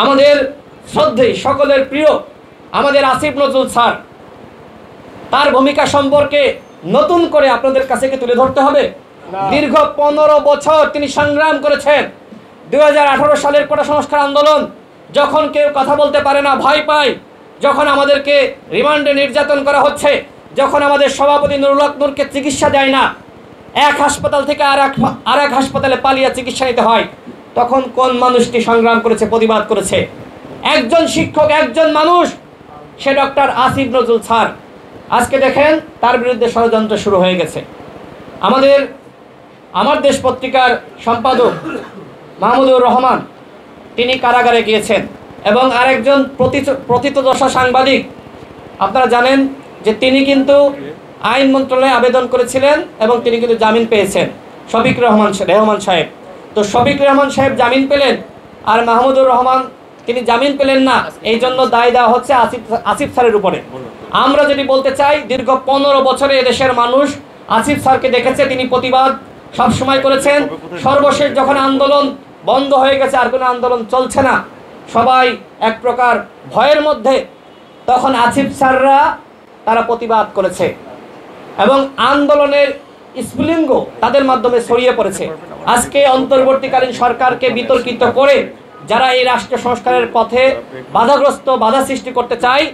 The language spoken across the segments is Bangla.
আমাদের শ্রদ্ধেয় সকলের প্রিয় আমাদের আসিফ নজরুল স্যার, তার ভূমিকা সম্পর্কে নতুন করে আপনাদের কাছে কি তুলে ধরতে হবে? দীর্ঘ 15 বছর তিনি সংগ্রাম করেছেন। 2018 সালের কোটা সংস্কার আন্দোলন, যখন কেউ কথা বলতে পারে না, ভয় পায়, যখন আমাদেরকে রিমান্ডে নির্যাতন করা হচ্ছে, যখন আমাদের সভাপতি নুরুল হক নূরকে চিকিৎসা দেয় না, এক হাসপাতাল থেকে আর এক হাসপাতালে পালিয়ে চিকিৎসা নিতে হয়, তখন কোন মানুষটি সংগ্রাম করেছে, প্রতিবাদ করেছে? একজন শিক্ষক, একজন মানুষ, সে ডক্টর আসিফ নজরুল স্যার। আজকে দেখেন তার বিরুদ্ধে ষড়যন্ত্র শুরু হয়ে গেছে। আমার দেশ পত্রিকার সম্পাদক মাহমুদুর রহমান, তিনি কারাগারে গিয়েছেন, এবং আরেকজন প্রথিতযশা সাংবাদিক, আপনারা জানেন যে তিনি কিন্তু আইন মন্ত্রণালয়ে আবেদন করেছিলেন এবং তিনি কিন্তু জামিন পেয়েছেন, শফিক রহমান সাহেব। তো শফিক রহমান সাহেব জামিন পেলেন, আর মাহমুদুর রহমান তিনি জামিন পেলেন না, এই জন্য দায় দেওয়া হচ্ছে আসিফ স্যারের উপরে। আমরা যদি বলতে চাই, দীর্ঘ 15 বছরে এদেশের মানুষ আসিফ স্যারকে দেখেছে, তিনি প্রতিবাদ সবসময় করেছেন। সর্বশেষ যখন আন্দোলন বন্ধ হয়ে গেছে, আর কোনো আন্দোলন চলছে না, সবাই এক প্রকার ভয়ের মধ্যে, তখন আসিফ স্যাররা তারা প্রতিবাদ করেছে এবং আন্দোলনের স্ফুলিঙ্গ তাদের মাধ্যমে ছড়িয়ে পড়েছে। আজকে অন্তর্বর্তীকালীন সরকারকে বিতর্কিত করে যারা এই রাষ্ট্র সংস্কারের পথে বাধা সৃষ্টি করতে চায়,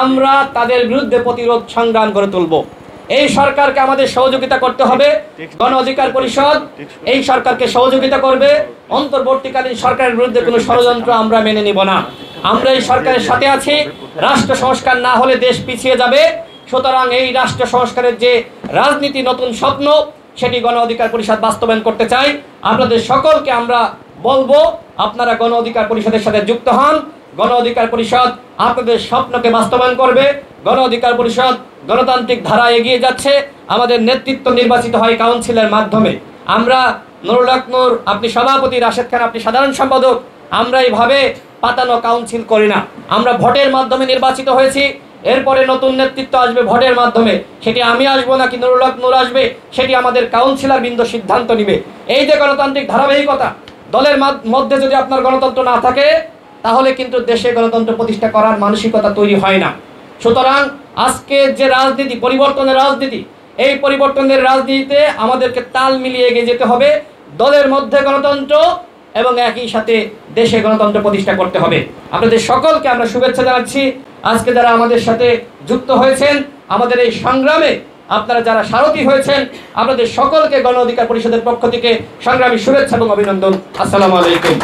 আমরা তাদের বিরুদ্ধে প্রতিরোধ সংগ্রাম করে তুলব। এই সরকারকে আমাদের সহযোগিতা করতে হবে। গণ অধিকার পরিষদ এই সরকারকে সহযোগিতা করবে। অন্তর্বর্তীকালীন সরকারের বিরুদ্ধে কোনো ষড়যন্ত্র আমরা মেনে নিব না। আমরা এই সরকারের সাথে আছি। রাষ্ট্র সংস্কার না হলে দেশ পিছিয়ে যাবে। সুতরাং এই রাষ্ট্র সংস্কারের যে রাজনীতি, নতুন স্বপ্ন, সেটি গণ অধিকার পরিষদ বাস্তবায়ন করতে চাই। আপনাদের সকলকে আমরা বলবো, আপনারা গণ অধিকার পরিষদের সাথে যুক্ত হন। গণ অধিকার পরিষদ আপনাদের স্বপ্নকে বাস্তবায়ন করবে। গণ অধিকার পরিষদ গণতান্ত্রিক ধারা এগিয়ে যাচ্ছে। আমাদের নেতৃত্ব নির্বাচিত হয় কাউন্সিলের মাধ্যমে। আমরা নুরুল হক নূর, আপনি সভাপতি, রাশেদ খান আপনি সাধারণ সম্পাদক, আমরা এইভাবে পাতানো কাউন্সিল করি না। আমরা ভোটের মাধ্যমে নির্বাচিত হয়েছি। এরপরে নতুন নেতৃত্ব আসবে ভোটের মাধ্যমে। সেটি আমি আসবো নাকি নুরুল হক নূর আসবে, সেটি আমাদের কাউন্সিলর বৃন্দ সিদ্ধান্ত নিবে। এই যে গণতান্ত্রিক ধারাবাহিকতা, দলের মধ্যে যদি আপনার গণতন্ত্র না থাকে, তাহলে কিন্তু দেশে গণতন্ত্র প্রতিষ্ঠা করার মানসিকতা তৈরি হয় না। সুতরাং আজকে যে রাজনীতি, পরিবর্তনের রাজনীতি, এই পরিবর্তনের রাজনীতিতে আমাদেরকে তাল মিলিয়ে এগিয়ে যেতে হবে। দলের মধ্যে গণতন্ত্র এবং একই সাথে দেশে গণতন্ত্র প্রতিষ্ঠা করতে হবে। আপনাদের সকলকে আমরা শুভেচ্ছা জানাচ্ছি। আজকে যারা আমাদের সাথে যুক্ত হয়েছেন, আমাদের এই সংগ্রামে আপনারা যারা সারথী হয়েছেন, আপনাদের সকলকে গণ অধিকার পরিষদের পক্ষ থেকে সংগ্রামী শুভেচ্ছা এবং অভিনন্দন। আসসালামু আলাইকুম।